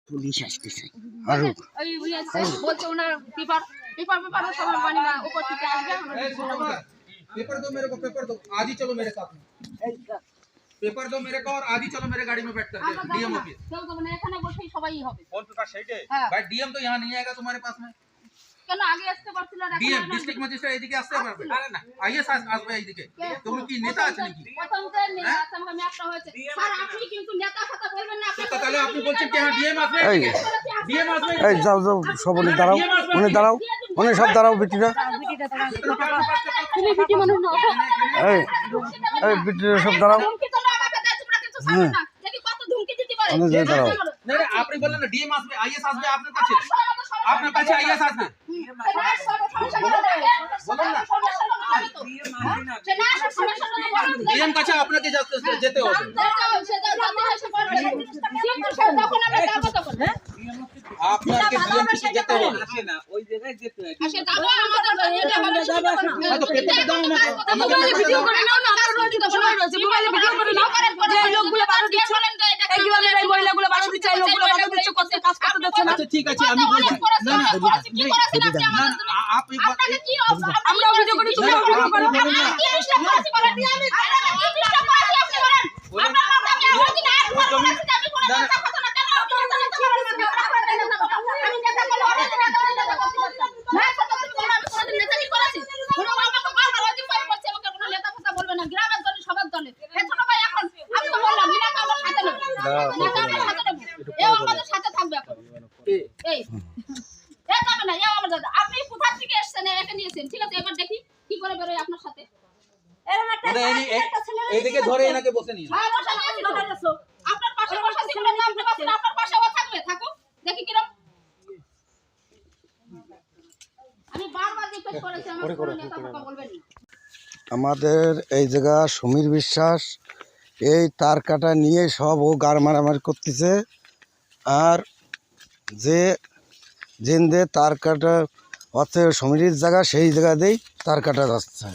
police আসতেছে ফারুক বলছে ওনার paper paper paper सब पानी में ऊपर से आ गया पेपर दो मेरे को पेपर दो आज ही चलो मेरे साथ में पेपर दो मेरे को और आज ही चलो मेरे गाड़ी में बैठ करके डीएम ऑफिस কেউ তো মানে এখানে বসেই সবাই হবে कौन पेपर সেইটে भाई डीएम तो यहां नहीं आएगा तुम्हारे पास में কেন আগে আসতে পারছিল না डीएम डिस्ट्रिक्ट मजिस्ट्रेट এদিকে আসতে পারবে না আইএস আসবে এদিকে তুমি কি নেতা আছেন নাকি প্রথম তো নেতা আমাকে ম্যাপটা হয়েছে স্যার আপনি কিন্তু নেতা কথা বলবেন না তো তাহলে আপনি বলছেন কি হ্যাঁ ডিএম আসবে ডিএম আসবে এই যাও যাও সব দাঁড়াও সব দাঁড়াও বিটিরা তুমি বিটি মানুষ না এই এই বিটিরা সব দাঁড়াও ধমকি তো না আমাকে দেয় তোমরা কিছু ছাড়ো না দেখি কত ধমকি দিতে পারে দাঁড়াও না আপনি বললেন না ডিএম আসবে আইএস আসবে আপনার কাছে আইএস আসবে ডিএম কাছে আপনাকে যেতে হবে আপনাকে ডিএম কাছে যেতে হবে না ওই জায়গায় যেতে হবে আচ্ছা দাও আমাদের এটা হবে তো পেপার দাও আমাকে ভিডিও করে নাও না আপনারা রোজ তো সময় রয়েছে মোবাইলে ভিডিও করে নাও যে লোকগুলো বারো দিচ্ছে এইগুলো এই মহিলাগুলো বারো দিচ্ছে এই লোকগুলো বারো দিচ্ছে কত কাজ করতে দিচ্ছে না আচ্ছা ঠিক আছে আমি বলছি না না কি করেছেন আপনি আমাদের আপনি আপনাকে কি আমরা ভিডিও করি তুমি ভিডিও করো আপনি কি ডিস্টার্ব করেছি বলেন আমি কি ডিস্টার্ব করেছি আপনি বলেন আপনার মাথায় আমি হইছি না আর আমি কোনো কথা কথা না কেন আমি নেতা বলে নেতা করতে হ্যাঁ কথা তুমি বলো আমি কোনো নেতা কি করেছি কোনো আমাকে বারবার হইছি পাই করছে আমাকে কোনো নেতা কথা বলবে না গ্রামের দলে সবার দলে এই ছোট ভাই এখন আমি তো বললাম নেতা আমার সাথে নেব নেতা আমার সাথে নেব এও আমাদের সাথে থাকবে এখন এই যাবে না এও আমার দাদা আপনি কোথা থেকে এসেছেন এখানে নিয়েছেন ঠিক আছে এবার দেখি কি করে বেরোয় আপনার সাথে এরকম একটা এইদিকে ধরে এনাকে বসে নিয়ে হ্যাঁ বসে নিয়েছি তো আপনার পাশে বসে ছিলেন না আপনি পাশে আপনার পাশে ও থাকবে থাকো দেখি কি রকম আমি বারবার রিকোয়েস্ট করেছি আমার কোনো নেতা কথা বলবেন না আমাদের এই জায়গা সমীর বিশ্বাস এই তার কাটা নিয়ে সব ও গার মারামারি করতেছে আর যে জেন্দে তার কাটা অর্থে সমীরের জায়গা সেই জায়গাতেই তার কাটা যাচ্ছে